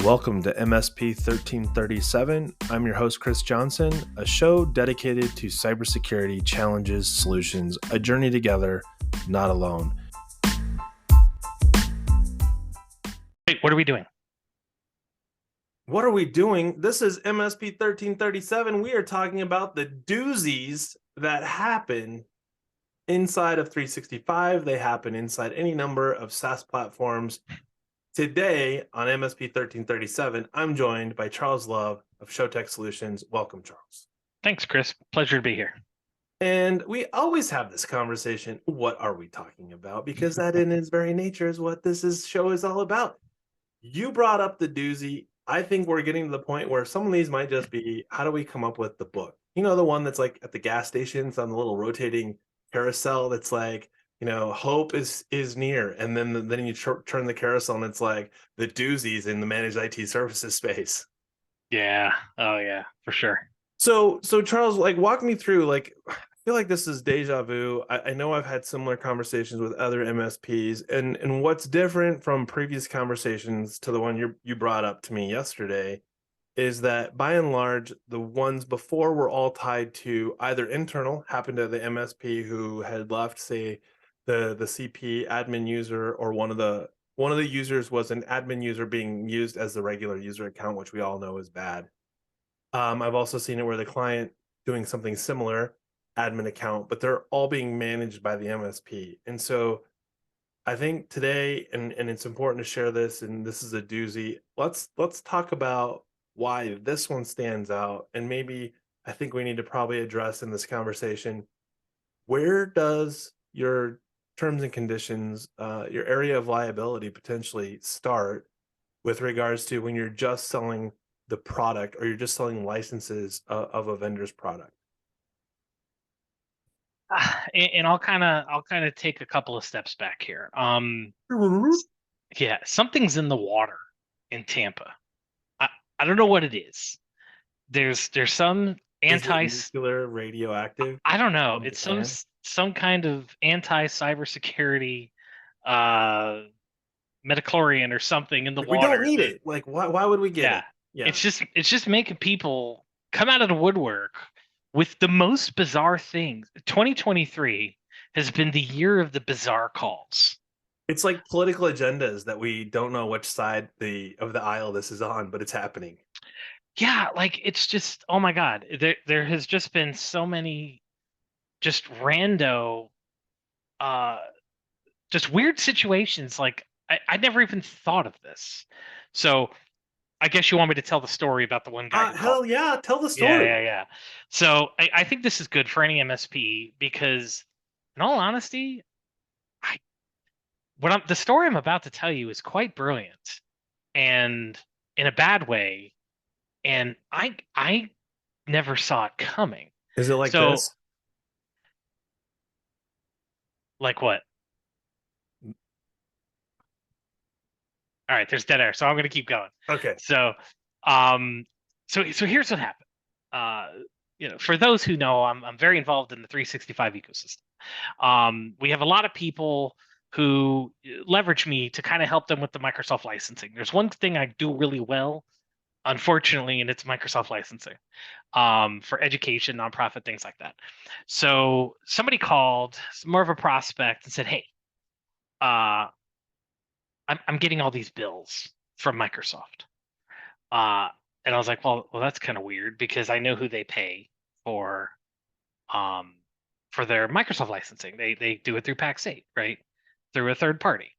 Welcome to MSP 1337. I'm your host, Chris Johnson, a show dedicated to cybersecurity challenges, solutions, a journey together, not alone. Wait, what are we doing? What are we doing? This is MSP 1337. We are talking about the doozies that happen inside of 365. They happen inside any number of SaaS platforms. Today on MSP 1337, I'm joined by Charles Love of ShowTech Solutions. Welcome, Charles. Thanks, Chris. Pleasure to be here. And we always have this conversation. What are we talking about? Because that in its very nature is what show is all about. You brought up the doozy. I think we're getting to the point where some of these might just be, how do we come up with the book? You know, the one that's like at the gas stations on the little rotating carousel that's like, you know, hope is near. And then you turn the carousel and it's like the doozies in the managed IT services space. Yeah. Oh, yeah, for sure. So Charles, like, walk me through, like, I feel like this is deja vu. I know I've had similar conversations with other MSPs, and what's different from previous conversations to the one you brought up to me yesterday is that by and large, the ones before were all tied to either internal, happened to the MSP who had left, say, the CP admin user, or one of the users was an admin user being used as the regular user account, which we all know is bad. I've also seen it where the client doing something similar, admin account, but they're all being managed by the MSP. And so I think today, and it's important to share this, and this is a doozy. Let's talk about why this one stands out, and maybe I think we need to probably address in this conversation, where does your terms and conditions, your area of liability potentially start with regards to when you're just selling the product or you're just selling licenses of a vendor's product? And I'll kind of take a couple of steps back here. Yeah, something's in the water in Tampa. I don't know what it is. There's some Is it anti. nuclear, radioactive? I don't know. From It's Japan? some kind of anti cybersecurity uh metachlorian or something in the Like, we don't water need that, it. Like, why would we get yeah, it? Yeah. it's just making people come out of the woodwork with the most bizarre things. 2023 has been the year of the bizarre calls. It's like political agendas that we don't know which side of the aisle this is on, but it's happening. Yeah, like it's just, oh my God. There has just been so many just rando uh just weird situations. Like I never even thought of this. So I guess you want me to tell the story about the one guy who called Hell me. yeah, tell the Yeah, story. yeah, yeah. So I think this is good for any MSP because, in all honesty, I the story I'm about to tell you is quite brilliant and in a bad way, and I never saw it coming. Is it like So, this? like what? All right, there's dead air, so I'm gonna keep going. Okay. So, um, so here's what happened. Uh, for those who know, I'm very involved in the 365 ecosystem. We have a lot of people who leverage me to kind of help them with the Microsoft licensing. There's one thing I do really well, unfortunately, and it's Microsoft licensing, for education, nonprofit, things like that. So somebody called, more of a prospect, and said, "Hey, uh, I'm getting all these bills from Microsoft." Uh, and I was like, well, that's kind of weird because I know who they pay for um, for their Microsoft licensing. They do it through Pax8, right? Through a third party.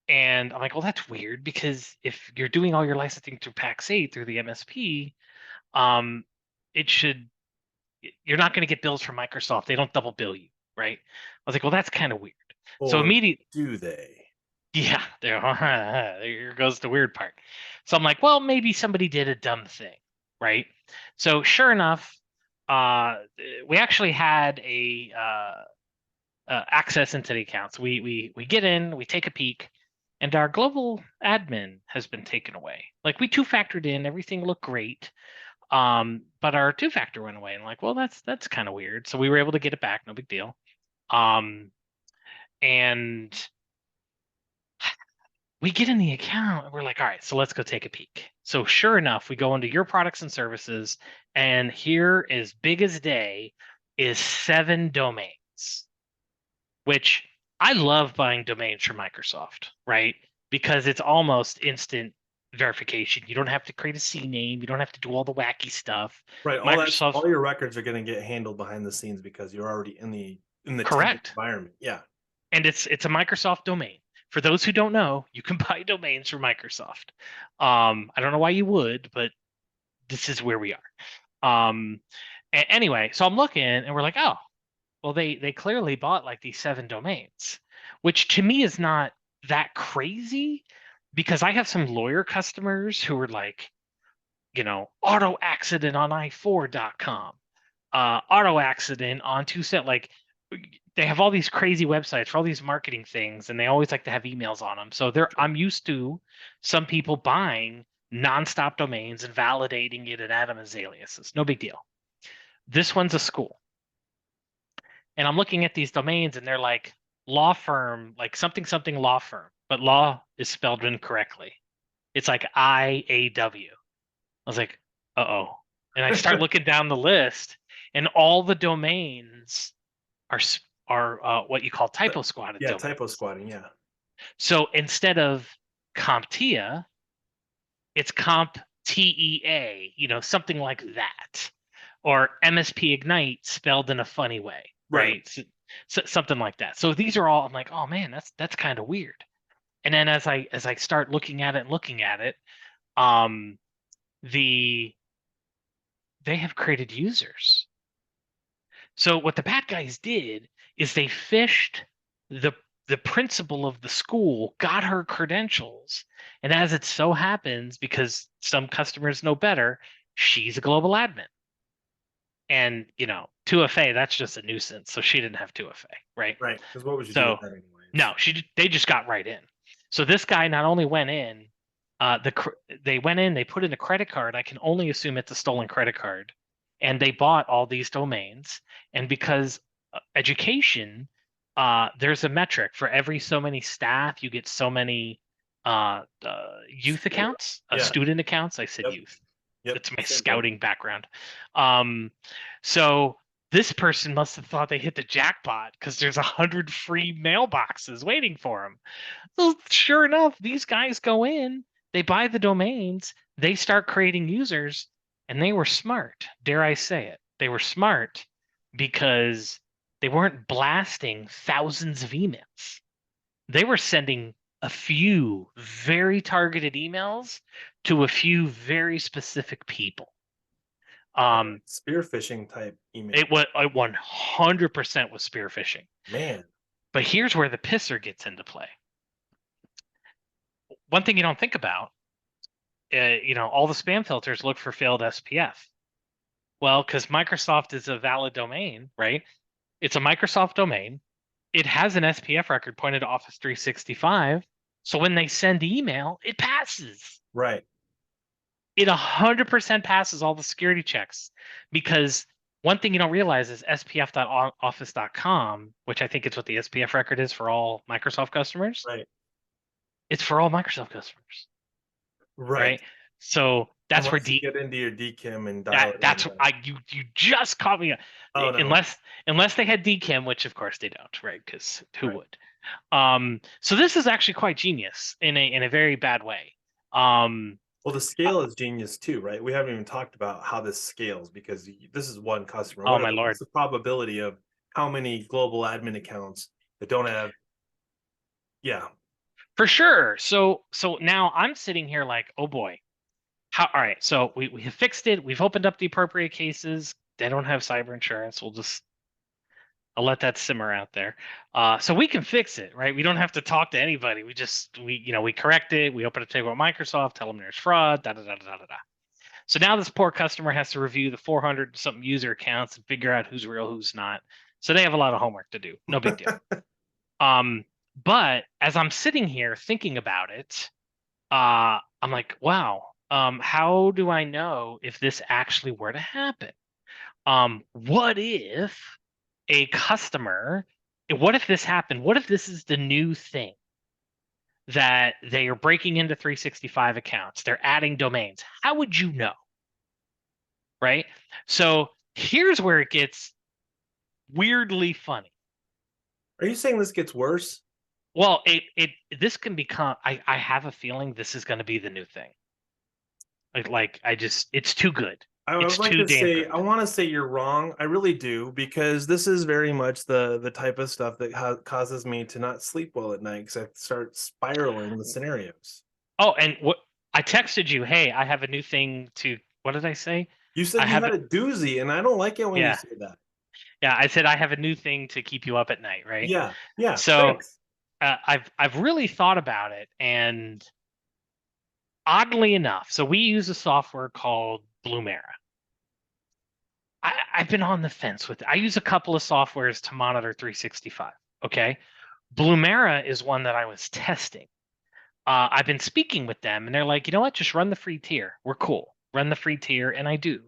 And I'm like, well, that's weird because if you're doing all your licensing through Pax8 through the MSP, um, it should you're not going to get bills from Microsoft. They don't double bill you, right? I was like, well, that's kind of weird. So Or immediately, do they? yeah, there goes the weird part. So I'm like, well, maybe somebody did a dumb thing, right? So sure enough, uh, we actually had a access into the accounts. We get in, we take a peek, and our global admin has been taken away. Like we two-factored in, everything looked great, but our two-factor went away. And like, well, that's kind of weird. So we were able to get it back, no big deal. Um, and we get in the account and we're like, all right, so let's go take a peek. So sure enough, we go into your products and services, and here, as big as day, is 7 domains, which I love buying domains from Microsoft, right? Because it's almost instant verification. You don't have to create a C name. You don't have to do all the wacky stuff. Right. Microsoft, All your records are going to get handled behind the scenes because you're already in the tenant correct. environment. Yeah. And it's a Microsoft domain. For those who don't know, you can buy domains from Microsoft. I don't know why you would, but this is where we are. Anyway, so I'm looking and we're like, oh, well, they clearly bought like these 7 domains, which to me is not that crazy because I have some lawyer customers who are like, auto accident on i4.com, auto accident on 2set. Like they have all these crazy websites for all these marketing things, and they always like to have emails on them. So I'm used to some people buying nonstop domains and validating it and add them as aliases. No big deal. This one's a school. And I'm looking at these domains and they're like law firm, like something something law firm, but law is spelled incorrectly. It's like IAW. I was like, uh-oh. And I start looking down the list, and all the domains are what you call typo squatted Yeah. domains. Typo squatting. Yeah. So instead of CompTIA, it's CompTEA, something like that, or MSP Ignite spelled in a funny way, Right. right? So something like that. So these are all, I'm like, oh man, that's kind of weird. And then as I start looking at it, um, they have created users. So what the bad guys did is they fished the principal of the school, got her credentials, and as it so happens, because some customers know better, she's a global admin. And 2FA, that's just a nuisance. So she didn't have 2FA, right? Right. Because what would you do So with that anyways? no, they just got right in. So this guy not only went in, they went in, they put in a credit card. I can only assume it's a stolen credit card, and they bought all these domains. And because education, there's a metric for every so many staff, you get so many youth accounts, Yeah. student accounts. I said Yep. youth. Yep. It's my Same scouting background. So this person must have thought they hit the jackpot because there's 100 free mailboxes waiting for them. So sure enough, these guys go in, they buy the domains, they start creating users, and they were smart. Dare I say it? They were smart because they weren't blasting thousands of emails. They were sending a few very targeted emails to a few very specific people. Spear phishing type email. It was 100% was spear phishing. Man. But here's where the pisser gets into play. One thing you don't think about, all the spam filters look for failed SPF. Well, because Microsoft is a valid domain, right? It's a Microsoft domain. It has an SPF record pointed to Office 365. So when they send email, it passes. Right. It 100% passes all the security checks, because one thing you don't realize is spf.office.com, which I think is what the SPF record is for all Microsoft customers. Right. It's for all Microsoft customers. Right. So that's Unless where you get into your DKIM and dial it that's in. you just caught me. Oh, no. Unless they had DKIM, which of course they don't, right? Because who Right. would? So this is actually quite genius in a very bad way. Well, the scale is genius too, right? We haven't even talked about how this scales, because this is one customer. Oh my lord! What's the probability of how many global admin accounts that don't have? Yeah. For sure. So now I'm sitting here like, oh boy. All right. So we have fixed it. We've opened up the appropriate cases. They don't have cyber insurance. I'll let that simmer out there. So we can fix it, right? We don't have to talk to anybody. We correct it. We open a table at Microsoft, tell them there's fraud, da da da da da da. So now this poor customer has to review the 400 something user accounts and figure out who's real, who's not. So they have a lot of homework to do. No big deal. But as I'm sitting here thinking about it, I'm like, wow, how do I know if this actually were to happen? What if a customer, what if this happened? What if this is the new thing? that they are breaking into 365 accounts. They're adding domains. How would you know? Right? So here's where it gets weirdly funny. Are you saying this gets worse? Well, this can become, I have a feeling this is going to be the new thing. I just, it's too good. I It's would like too to damn say good. I want to say you're wrong. I really do, because this is very much the type of stuff that causes me to not sleep well at night because I start spiraling the scenarios. Oh, and what I texted you, hey, I have a new thing to, what did I say? You I said you have had it. a doozy, and I don't like it when you Yeah. say that. Yeah. I said I have a new thing to keep you up at night. Right. Yeah, yeah. So Thanks. I've really thought about it, and oddly enough, so we use a software called Bloomera. I've been on the fence with it. I use a couple of softwares to monitor 365. Okay. Bloomera is one that I was testing. I've been speaking with them, and they're like, you know what? Just run the free tier. We're cool. Run the free tier, and I do.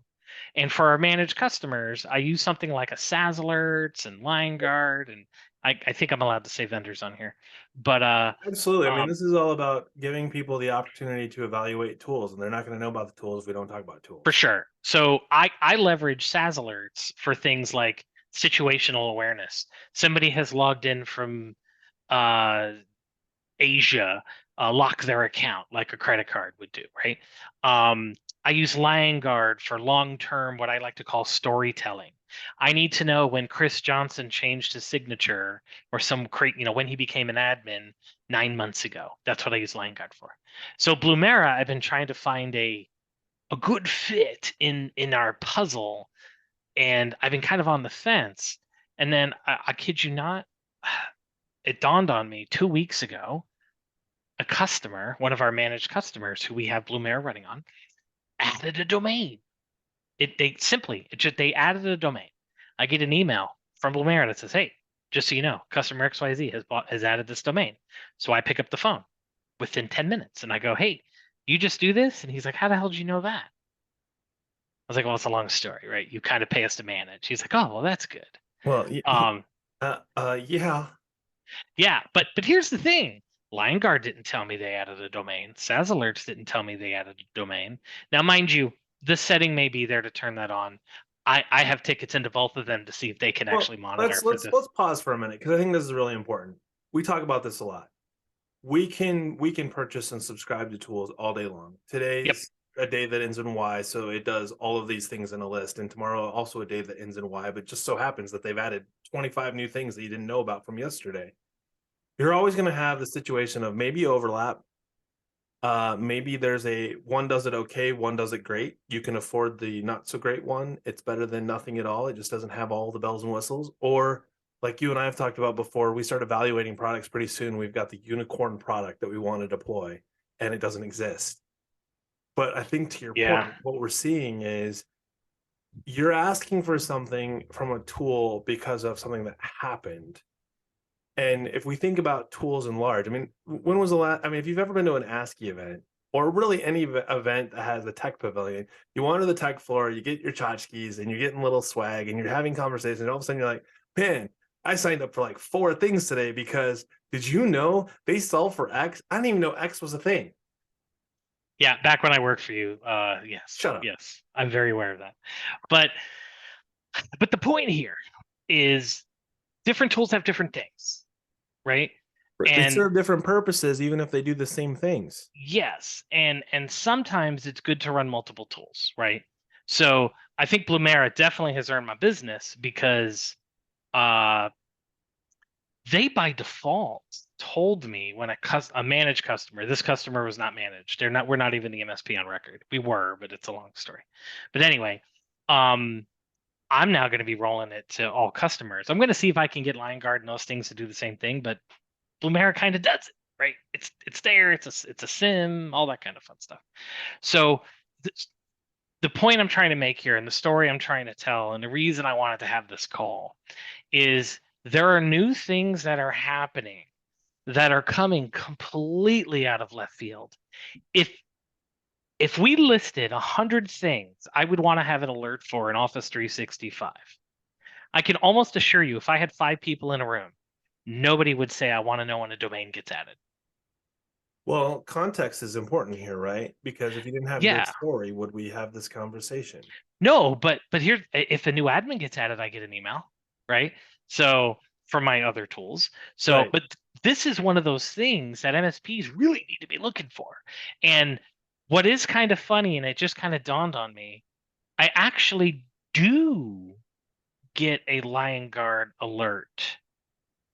And for our managed customers, I use something like a SAS Alerts and Line Guard, and I think I'm allowed to say vendors on here. But Absolutely. I mean, um, this is all about giving people the opportunity to evaluate tools, and they're not going to know about the tools if we don't talk about for tools. sure. So I leverage SAS Alerts for things like situational awareness. Somebody has logged in from uh, Asia, lock their account like a credit card would do, right? I use LionGuard for long-term, what I like to call storytelling. I need to know when Chris Johnson changed his signature or when he became an admin 9 months ago. That's what I use LionGuard for. So Bloomera, I've been trying to find a good fit in our puzzle, and I've been kind of on the fence. And then I kid you not, it dawned on me 2 weeks ago a customer, one of our managed customers who we have Bloomera running on, added a domain. They added a domain. I get an email from Bloomera that says, "Hey, just so you know, customer XYZ has added this domain." So I pick up the phone within 10 minutes and I go, "Hey, you just do this?" And he's like, "How the hell did you know that?" I was like, "Well, it's a long story, right? You kind of pay us to manage." He's like, "Oh, well, that's good." Well, Um, yeah. Yeah, but here's the thing. LineGuard didn't tell me they added a domain. SAS Alerts didn't tell me they added a domain. Now, mind you, this setting may be there to turn that on. I have tickets into both of them to see if they can Well, actually monitor let's for let's this. let's pause for a minute because I think this is really important. We talk about this a lot. We can purchase and subscribe to tools all day long. Yep. Today's a day that ends in Y, so it does all of these things in a list, and tomorrow also a day that ends in Y, but just so happens that they've added 25 new things that you didn't know about from yesterday. You're always going to have the situation of maybe overlap. Maybe there's a one does it okay, one does it great. You can afford the not so great one. It's better than nothing at all. It just doesn't have all the bells and whistles. Or like you and I have talked about before, we start evaluating products pretty soon. We've got the unicorn product that we want to deploy, and it doesn't exist. But I think to your Yeah. point, what we're seeing is you're asking for something from a tool because of something that happened. And if we think about tools in large, I mean, when was the last? I mean, if you've ever been to an ASCII event or really any event that has a tech pavilion, you wander to the tech floor, you get your tchotchkes and you're getting a little swag and you're having conversations. And all of a sudden you're like, man, I signed up for like 4 things today because did you know they sell for X? I didn't even know X was a thing. Yeah, back when I worked for you, yes, Shut up. yes, I'm very aware of that. But but the point here is different tools have different things, right? They And serve different purposes, even if they do the same things. yes, and sometimes it's good to run multiple tools, right? So I think Bloomera definitely has earned my business because uh they by default told me when a managed customer, this customer was not managed. We're not even the MSP on record. We were, but it's a long story. But anyway, um I'm now going to be rolling it to all customers. I'm going to see if I can get LineGuard and those things to do the same thing, but Bloomera kind of does it, right? It's there, it's a sim, all that kind of fun stuff. So th- the point I'm trying to make here and the story I'm trying to tell and the reason I wanted to have this call is there are new things that are happening that are coming completely out of left field. If if we listed 100 things I would want to have an alert for in Office 365, I can almost assure you if I had 5 people in a room, nobody would say I want to know when a domain gets added. Well, context is important here, right? Because if you didn't have good Yeah. story, would we have this conversation? No, but here, if a new admin gets added, I get an email, right? So for my other tools. So, Right. but this is one of those things that MSPs really need to be looking for. And what is kind of funny, and it just kind of dawned on me, I actually do get a Lion Guard alert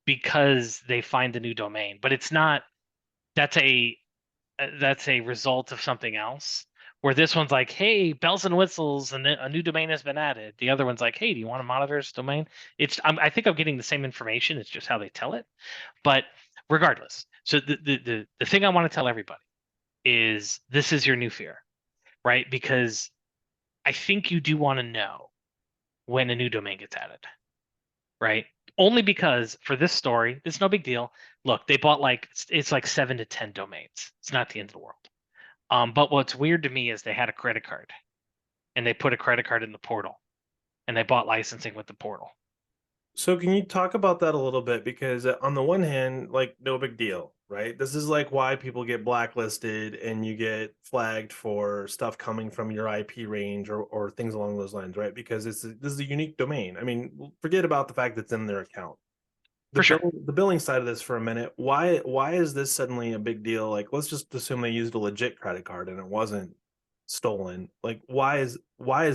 because they find a new domain, but it's not, that's a result of something else. Where this one's like, hey, bells and whistles, and a new domain has been added. The other one's like, hey, do you want to monitor this domain? I think I'm getting the same information. It's just how they tell it. But regardless, so the thing I want to tell everybody is this is your new fear, right? Because I think you do want to know when a new domain gets added, right? Only because for this story, it's no big deal. Look, they bought like it's like 7 to 10 domains. It's not the end of the world. But what's weird to me is they had a credit card and they put a credit card in the portal and they bought licensing with the portal. So can you talk about that a little bit? Because on the one hand, like no big deal, right? This is like why people get blacklisted and you get flagged for stuff coming from your IP range or things along those lines, right? Because this is a unique domain. I mean, forget about the fact that it's in their account. For sure. The billing side of this for a minute. Why is this suddenly a big deal? Like let's just assume they used a legit credit card and it wasn't stolen. Like why is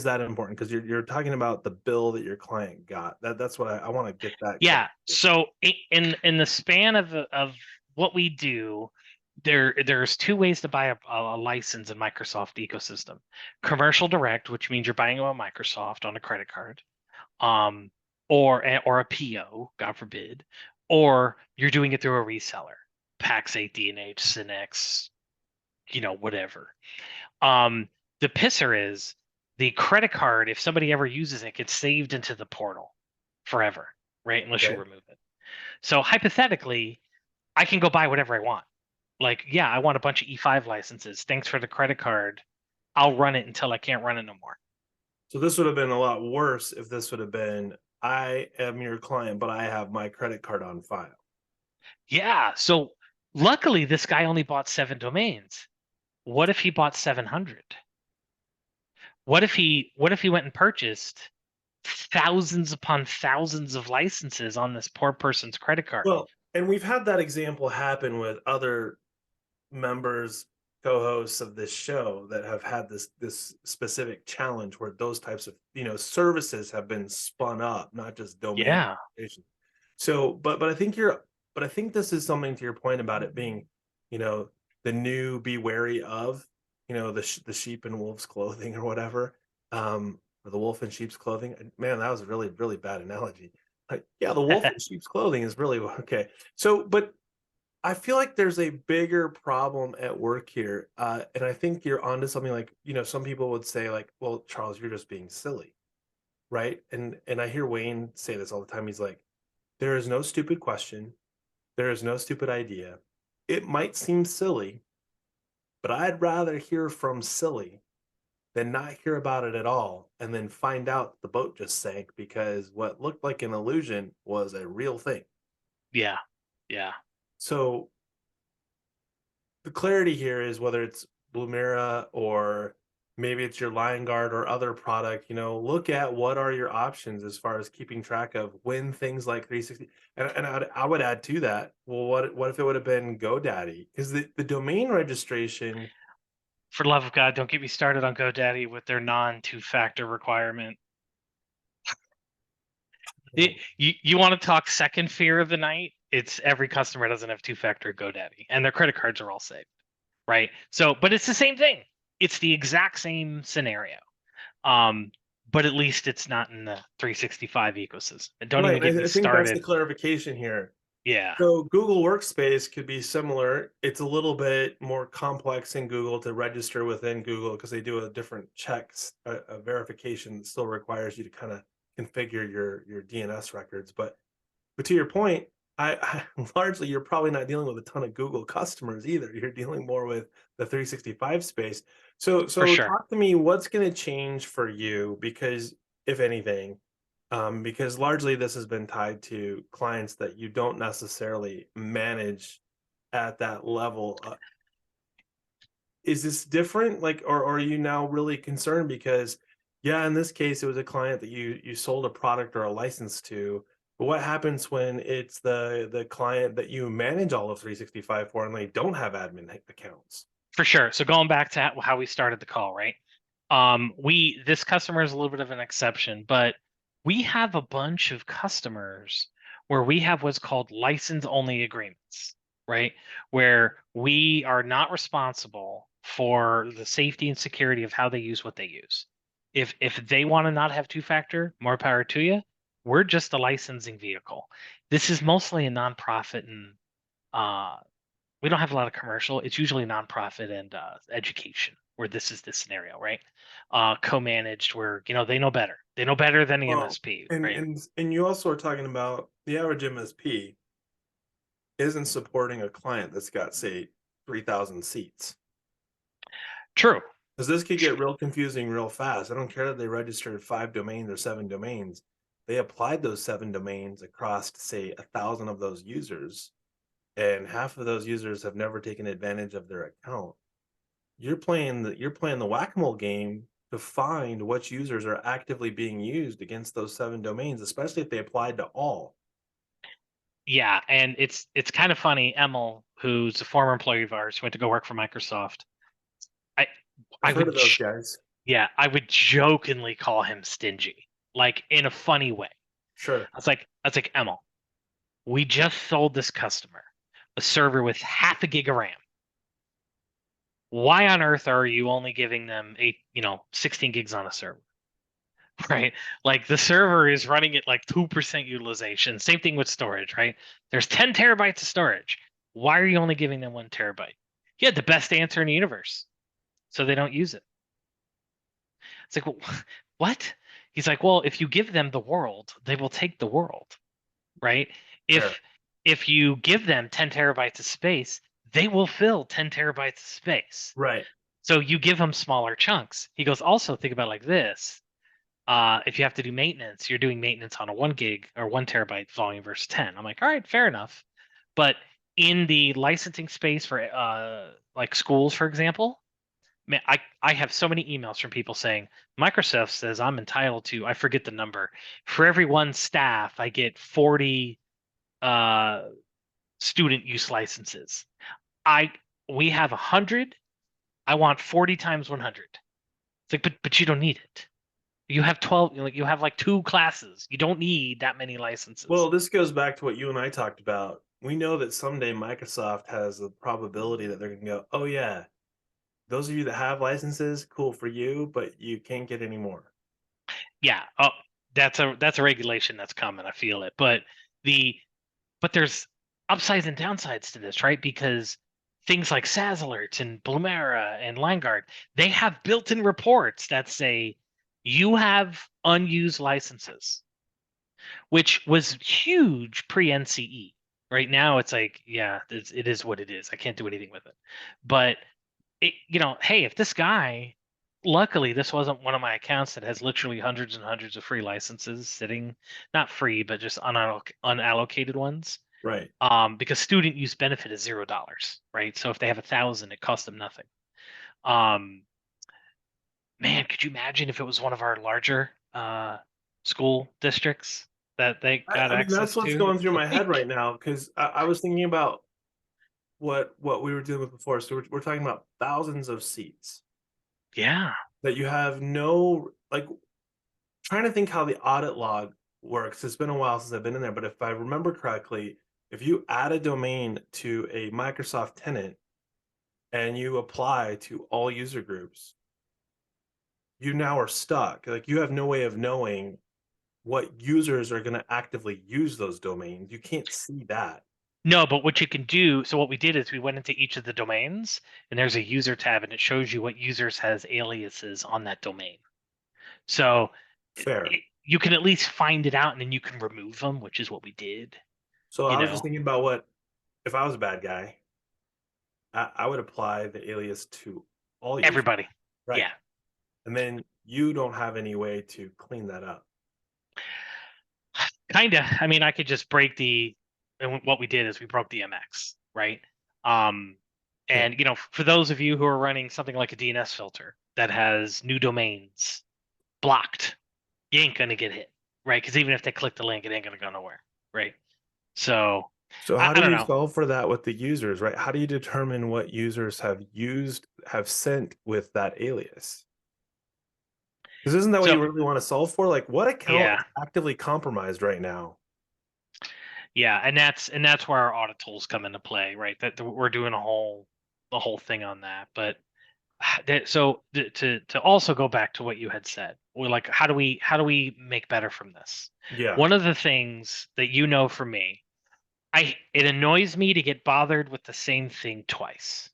that important? Because you're talking about the bill that your client got. That's what I want to get that Yeah. clarification. So in the span of what we do, there's two ways to buy a license in Microsoft ecosystem. Commercial direct, which means you're buying on Microsoft on a credit card, um, or a PO, God forbid, or you're doing it through a reseller, Pax 8, DNH, Synex, whatever. Um, the pisser is the credit card, if somebody ever uses it, gets saved into the portal forever, right? Unless you Okay. remove it. So hypothetically, I can go buy whatever I want. Like, yeah, I want a bunch of E5 licenses. Thanks for the credit card. I'll run it until I can't run it no more. So this would have been a lot worse if this would have been I am your client, but I have my credit card on file. Yeah. So luckily, this guy only bought 7 domains. What if he bought 700? What if he went and purchased thousands upon thousands of licenses on this poor person's credit card? Well, and we've had that example happen with other members, co-hosts of this show that have had this specific challenge where those types of services have been spun up, not just domain Yeah. registration. So, but I think this is something to your point about it being, you know, the new be wary of, the sheep and wolves clothing or whatever, or the wolf in sheep's clothing. And man, that was a really really bad analogy. Like, yeah, the wolf in sheep's clothing is really okay. So, but I feel like there's a bigger problem at work here, and I think you're onto something. Like, some people would say, like, "Well, Charles, you're just being silly," right? And I hear Wayne say this all the time. He's like, "There is no stupid question. There is no stupid idea. It might seem silly, but I'd rather hear from silly than not hear about it at all, and then find out the boat just sank because what looked like an illusion was a real thing." Yeah. Yeah. So the clarity here is whether it's Blumera or maybe it's your Lion Guard or other product, look at what are your options as far as keeping track of when things like 360. And I would add to that, well, what if it would have been GoDaddy? Because the domain registration, For the love of God, don't get me started on GoDaddy with their non-two-factor requirement. You want to talk second fear of the night? It's every customer doesn't have two-factor GoDaddy, and their credit cards are all saved, right? So, but it's the same thing. It's the exact same scenario. Um, but at least it's not in the 365 ecosystem. And don't right? even get And me I think that's the started. clarification here. Yeah. So Google Workspace could be similar. It's a little bit more complex in Google to register within Google because they do a different checks, a verification that still requires you to kind of configure your DNS records. But to your point, I largely you're probably not dealing with a ton of Google customers either. You're dealing more with the 365 space. For So sure. talk to me, what's going to change for you? Because if anything, because largely this has been tied to clients that you don't necessarily manage at that level. is this different? Like, or are you now really concerned because, yeah, in this case, it was a client that you sold a product or a license to. But what happens when it's the client that you manage all of 365 for and they don't have admin accounts? For sure. So going back to how we started the call, right? This customer is a little bit of an exception, but we have a bunch of customers where we have what's called license only agreements, right? Where we are not responsible for the safety and security of how they use what they use. If they want to not have two-factor, more power to you. We're just a licensing vehicle. This is mostly a nonprofit and uh we don't have a lot of commercial. It's usually nonprofit and education where this is the scenario, right? Co-managed where they know better. They know better than the Well, MSP, and right? and and you also are talking about the average MSP isn't supporting a client that's got, say, 3,000 seats. True. Because this could get real confusing real fast. I don't care that they registered 5 domains or 7 domains. They applied those 7 domains across, say, 1,000 of those users, and half of those users have never taken advantage of their account. You're playing the whack-a-mole game to find which users are actively being used against those 7 domains, especially if they applied to all. Yeah, and it's kind of funny. Emil, who's a former employee of ours, went to go work for Microsoft. I I I've heard would of those guys. yeah, I would jokingly call him stingy, like in a funny way. Sure. I was like, Emil, we just sold this customer a server with half a gig of RAM. Why on earth are you only giving them 16 gigs on a server? Right? Like the server is running at like 2% utilization. Same thing with storage, right? There's 10 terabytes of storage. Why are you only giving them 1 terabyte? He had the best answer in the universe. So they don't use it. It's like, well, what? He's like, well, if you give them the world, they will take the world, right? Fair. If you give them 10 terabytes of space, they will fill 10 terabytes of space. Right. So you give them smaller chunks. He goes, also think about it like this. If you have to do maintenance, you're doing maintenance on a 1 gig or 1 terabyte volume versus 10. I'm like, all right, fair enough. But in the licensing space for like schools, for example, man, I have so many emails from people saying Microsoft says I'm entitled to, I forget the number. For every one staff, I get 40 uh, student use licenses. I we have 100. I want 40 times 100. It's like, but you don't need it. You have 12, like you have like 2 classes. You don't need that many licenses. Well, this goes back to what you and I talked about. We know that someday Microsoft has a probability that they're going to go, oh, yeah, those of you that have licenses, cool for you, but you can't get any more. Yeah. Oh, that's a regulation that's coming. I feel it. The but there's upsides and downsides to this, right? Because things like SaaS alerts and Blumera and LineGuard, they have built-in reports that say you have unused licenses, which was huge pre-NCE. Right now, it's like, yeah, it is what it is. I can't do anything with it. But hey, if this guy, luckily, this wasn't one of my accounts that has literally hundreds and hundreds of free licenses sitting, not free, but just unallocated ones. Right. Because student use benefit is $0, right? So if they have 1,000, it costs them nothing. Um, man, could you imagine if it was one of our larger school districts that they got I mean, that's access what's to? going through my head Like, right now because I was thinking about what we were dealing with before. So we're talking about thousands of seats yeah, that you have no, like, trying to think how the audit log works. It's been a while since I've been in there, but if I remember correctly, if you add a domain to a Microsoft tenant and you apply to all user groups, you now are stuck. Like you have no way of knowing what users are going to actively use those domains. You can't see that. no, but what you can do, so what we did is we went into each of the domains and there's a user tab and it shows you what users has aliases on that domain. So Fair. you can at least find it out and then you can remove them, which is what we did, So you I was just know. thinking about what if I was a bad guy, I would apply the alias to all users. Everybody. Right. Yeah. And then you don't have any way to clean that up. Kinda. I mean, I could just break and what we did is we broke the MX, right? Um Yeah. And for those of you who are running something like a DNS filter that has new domains blocked, you ain't gonna get hit, right? Because even if they click the link, it ain't gonna go nowhere, right? So So I, how I do don't you know. solve for that with the users, right? How do you determine what users have sent with that alias? Because isn't that what So you really want to solve for? Like, what account yeah, is actively compromised right now? yeah, and that's where our audit tools come into play, right? That we're doing the whole thing on that. But to also go back to what you had said, we're like, how do we make better from this? Yeah. One of the things that for me, it annoys me to get bothered with the same thing twice.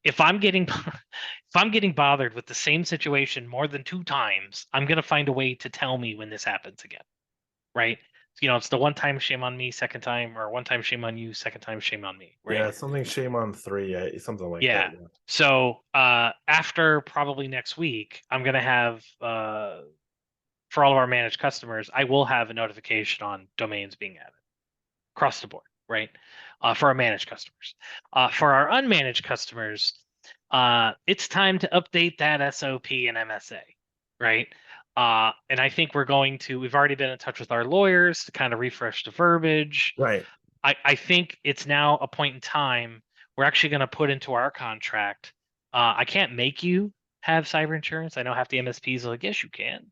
If I'm getting if I'm getting bothered with the same situation more than two times, I'm gonna find a way to tell me when this happens again, right? It's the one time shame on me, second time, or one time shame on you, second time shame on me, right? Yeah. Something shame on three, something like that. Yeah. Yeah. So after probably next week, I'm gonna have for all of our managed customers, I will have a notification on domains being added across the board, right? For our managed customers. For our unmanaged customers, it's time to update that SOP and MSA, right? And I think we've already been in touch with our lawyers to kind of refresh the verbiage. Right. I think it's now a point in time we're actually going to put into our contract. I can't make you have cyber insurance. I know half the MSPs are like, yes, you can.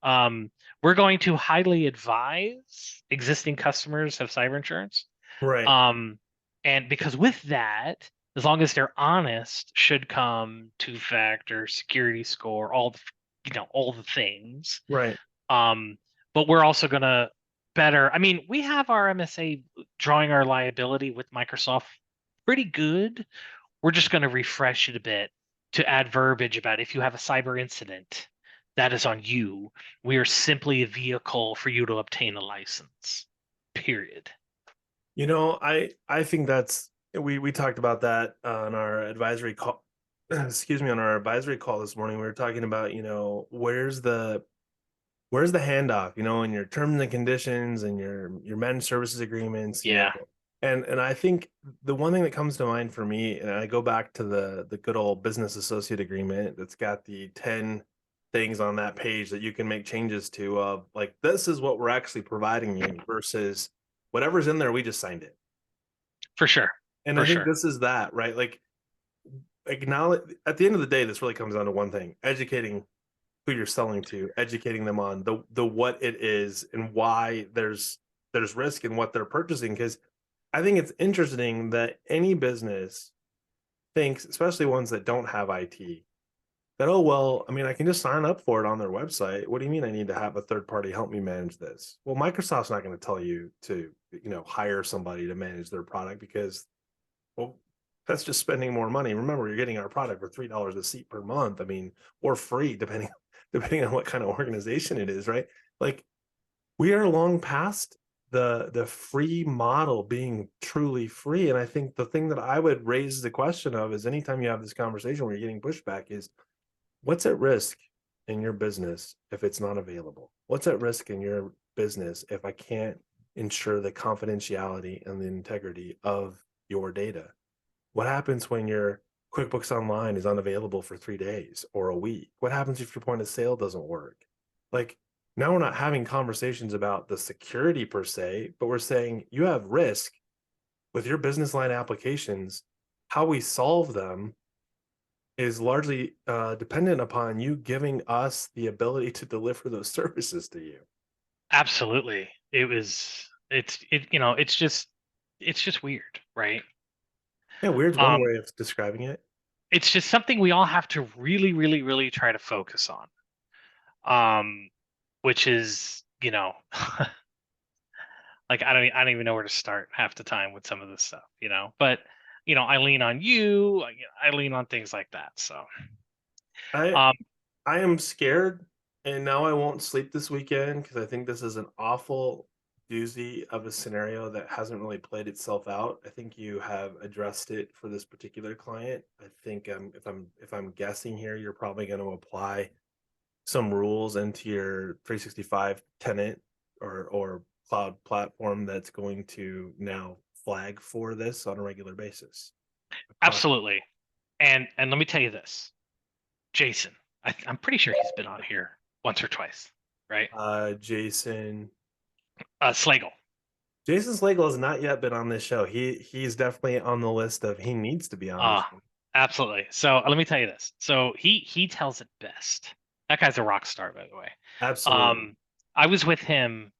Um, we're going to highly advise existing customers have cyber insurance. Right. Um, and because with that, as long as they're honest, should come two-factor security score, all the things. Right. Um, but we're also gonna better. I mean, we have our MSA drawing our liability with Microsoft pretty good. We're just gonna refresh it a bit to add verbiage about if you have a cyber incident, that is on you. We are simply a vehicle for you to obtain a license. Period. I think that's we talked about that on our advisory call. Excuse me, on our advisory call this morning, we were talking about, where's the handoff, in your terms and conditions and your managed services agreements, Yeah, and I think the one thing that comes to mind for me, and I go back to the good old business associate agreement that's got the 10 things on that page that you can make changes to, of like, this is what we're actually providing you versus whatever's in there, we just signed it. for sure. And I For think sure. this is that, right? Like, acknowledge at the end of the day, this really comes down to one thing: educating who you're selling to, educating them on the what it is and why there's risk in what they're purchasing. Because I think it's interesting that any business thinks, especially ones that don't have IT, that, oh well, I mean, I can just sign up for it on their website. What do you mean I need to have a third party help me manage this? Well, Microsoft's not going to tell you to, hire somebody to manage their product, because, well, that's just spending more money. Remember, you're getting our product for $3 a seat per month. I mean, or free, depending on what kind of organization it is, right? Like, we are long past the free model being truly free. And I think the thing that I would raise the question of is, anytime you have this conversation where you're getting pushback, is what's at risk in your business if it's not available? What's at risk in your business if I can't ensure the confidentiality and the integrity of your data? What happens when your QuickBooks Online is unavailable for 3 days or a week? What happens if your point of sale doesn't work? Like, now we're not having conversations about the security per se, but we're saying you have risk with your business line applications. How we solve them is largely dependent upon you giving us the ability to deliver those services to you. Absolutely. It's just weird, right? Yeah, weird's one Um, way of describing it. it's just something we all have to really, really, really try to focus on. Um, which is, like I don't even know where to start half the time with some of this stuff. But I lean on you, I lean on things like that. So I um I am scared, and now I won't sleep this weekend because I think this is an awful doozy of a scenario that hasn't really played itself out. I think you have addressed it for this particular client. I think, if I'm guessing here, you're probably going to apply some rules into your 365 tenant or cloud platform that's going to now flag for this on a regular basis. across. Absolutely. And let me tell you this, Jason, I'm pretty sure he's been on here once or twice, right? Jason. Slagle. Jason Slagle has not yet been on this show. He's definitely on the list of he needs to be on this Uh, show. Absolutely. So let me tell you this. So he tells it best. That guy's a rock star, by the way. Absolutely. Um, I was with him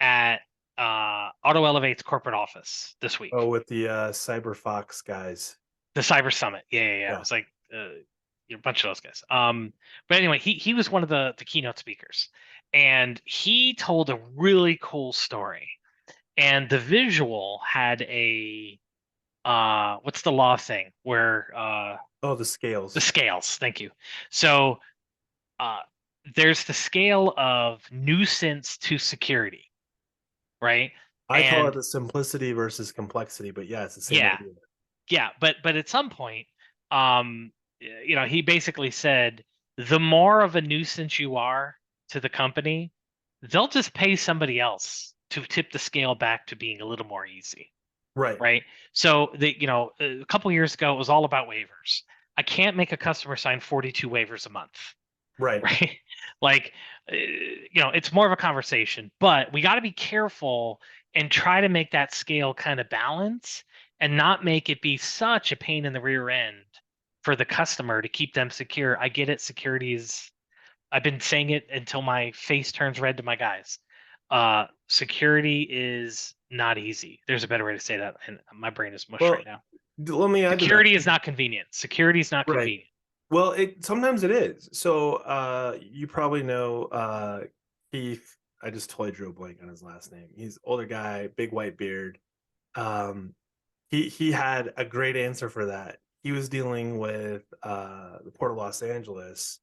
at Auto Elevate's corporate office this Oh, week, with the Cyber Fox guys. the Cyber Summit. Yeah, yeah, yeah. It Yeah. was like a bunch of those guys. But anyway, he was one of the keynote speakers, and he told a really cool story. And the visual had a what's the law thing where Oh, the the scales. scales. Thank you. So uh, there's the scale of nuisance to security, right? I call it And the simplicity versus complexity, but yeah, it's the same yeah, idea. yeah, but at some point, he basically said the more of a nuisance you are to the company, they'll just pay somebody else to tip the scale back to being a little more easy, Right. right? So a couple years ago, it was all about waivers. I can't make a customer sign 42 waivers a month, Right. right? Like, it's more of a conversation, but we got to be careful and try to make that scale kind of balance and not make it be such a pain in the rear end for the customer to keep them secure. I get it. Security is, I've been saying it until my face turns red to my guys. Security is not easy. There's a better way to say that, and my brain is mush right Well, now. let me add to that. Security is not convenient. Security is not Right. convenient. Well, it sometimes it is. So you probably know Keith. I just totally drew a blank on his last name. He's older guy, big white beard. Um he had a great answer for that. He was dealing with the Port of Los Angeles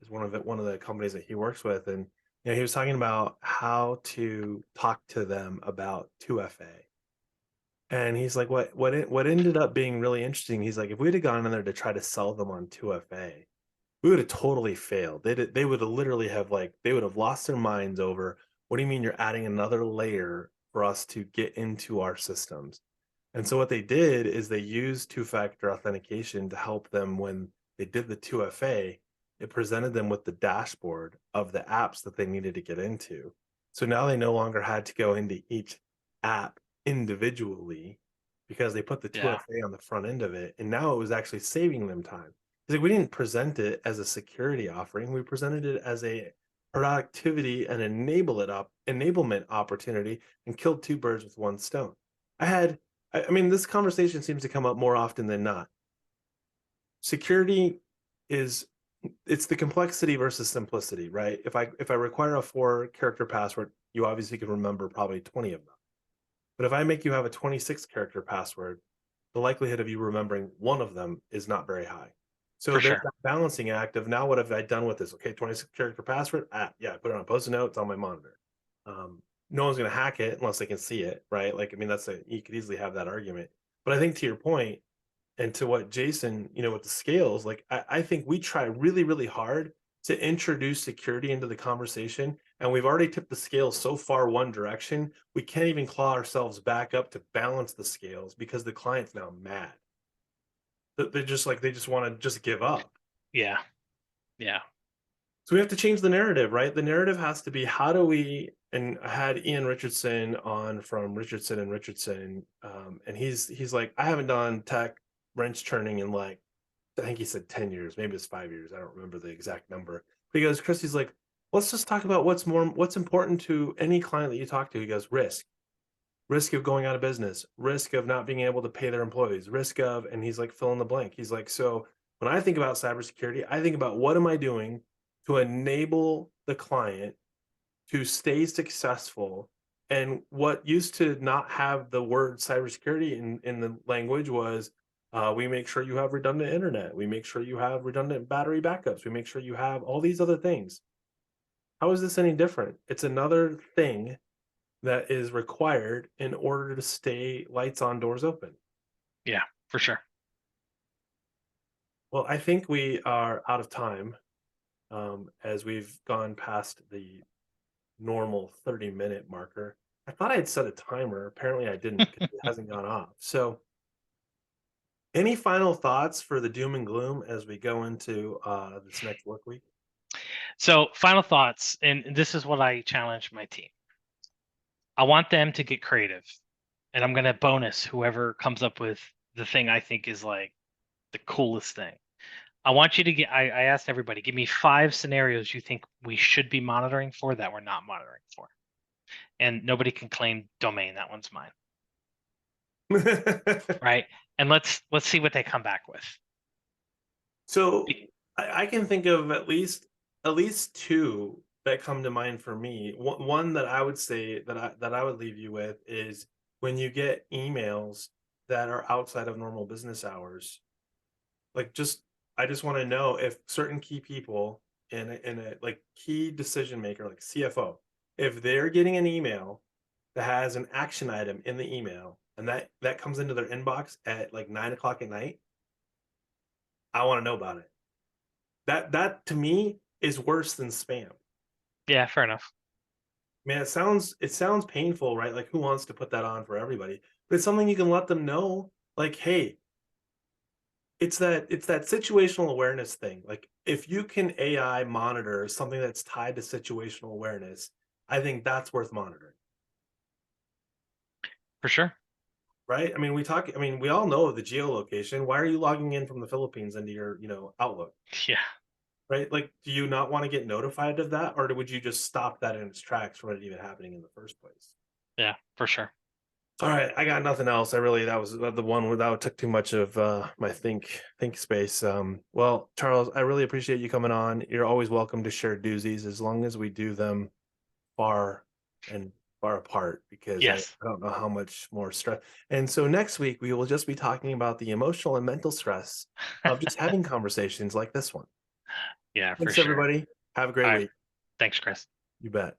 is one of the companies that he works with, and he was talking about how to talk to them about 2FA. And he's like, what ended up being really interesting, he's like, if we'd have gone in there to try to sell them on 2FA, we would have totally failed. They would have literally have like they would have lost their minds over what do you mean you're adding another layer for us to get into our systems? And so what they did is they used two-factor authentication to help them when they did the 2FA. It presented them with the dashboard of the apps that they needed to get into. So now they no longer had to go into each app individually because they put the Yeah. 2FA on the front end of it. And now it was actually saving them time. It's like we didn't present it as a security offering. We presented it as a productivity and enablement opportunity and killed two birds with one stone. I had I mean, this conversation seems to come up more often than not. Security is it's the complexity versus simplicity, right? If I require a 4-character password, you obviously can remember probably 20 of them. But if I make you have a 26-character password, the likelihood of you remembering one of them is not very high. So For there's sure. that balancing act of now what have I done with this? Okay, 26-character password. Yeah, I put it on a post-it note. It's on my monitor. Um, no one's going to hack it unless they can see it, right? Like, I mean, you could easily have that argument. But I think to your point, and to what Jason, with the scales, like I think we try really, really hard to introduce security into the conversation. And we've already tipped the scales so far one direction, we can't even claw ourselves back up to balance the scales because the client's now mad. They're just like, they just want to just give up. Yeah. Yeah. So we have to change the narrative, right? The narrative has to be how do we, and I had Ian Richardson on from Richardson and Richardson, and he's like, I haven't done tech wrench turning in like I think he said 10 years, maybe it's 5 years. I don't remember the exact number. But he goes, Christy's like, let's just talk about what's important to any client that you talk to. He goes, risk of going out of business, risk of not being able to pay their employees, risk of, and he's like, fill in the blank. He's like, so when I think about cybersecurity, I think about what am I doing to enable the client to stay successful. And what used to not have the word cybersecurity in the language was we make sure you have redundant internet. We make sure you have redundant battery backups. We make sure you have all these other things. How is this any different? It's another thing that is required in order to stay lights on, doors open. Yeah. For sure. Well, I think we are out of time as we've gone past the normal 30-minute marker. I thought I had set a timer. Apparently I didn't because it hasn't gone off. So Any final thoughts for the doom and gloom as we go into this next work week? So, final thoughts, and this is what I challenge my team. I want them to get creative, and I'm going to bonus whoever comes up with the thing I think is like the coolest thing. I want you to get, I asked everybody, give me 5 scenarios you think we should be monitoring for that we're not monitoring for. And nobody can claim domain. That one's mine. Right. And let's see what they come back with. So I can think of at least two that come to mind for me. One that I would say that I would leave you with is when you get emails that are outside of normal business hours. Like, I just want to know if certain key people in a like key decision maker, like CFO, if they're getting an email that has an action item in the email and that comes into their inbox at like 9 o'clock at night, I want to know about it. That to me is worse than spam. Yeah, fair enough. Man, it sounds painful, right? Like, who wants to put that on for everybody? But it's something you can let them know, like, hey, it's that situational awareness thing. Like, if you can AI monitor something that's tied to situational awareness, I think that's worth monitoring, For sure. right? I mean, we all know the geolocation. Why are you logging in from the Philippines into your, Outlook? Yeah. Right? Like, do you not want to get notified of that, or would you just stop that in its tracks from it even happening in the first place? Yeah, for sure. All right, I got nothing else. That was the one without took too much of my think space. Well, Charles, I really appreciate you coming on. You're always welcome to share doozies as long as we do them far and far apart, because I Yes. don't know how much more stress. And so next week we will just be talking about the emotional and mental stress of just having conversations like this one. Yeah, for Thanks, sure. everybody. Have a great All right. week. Thanks, Chris. You bet.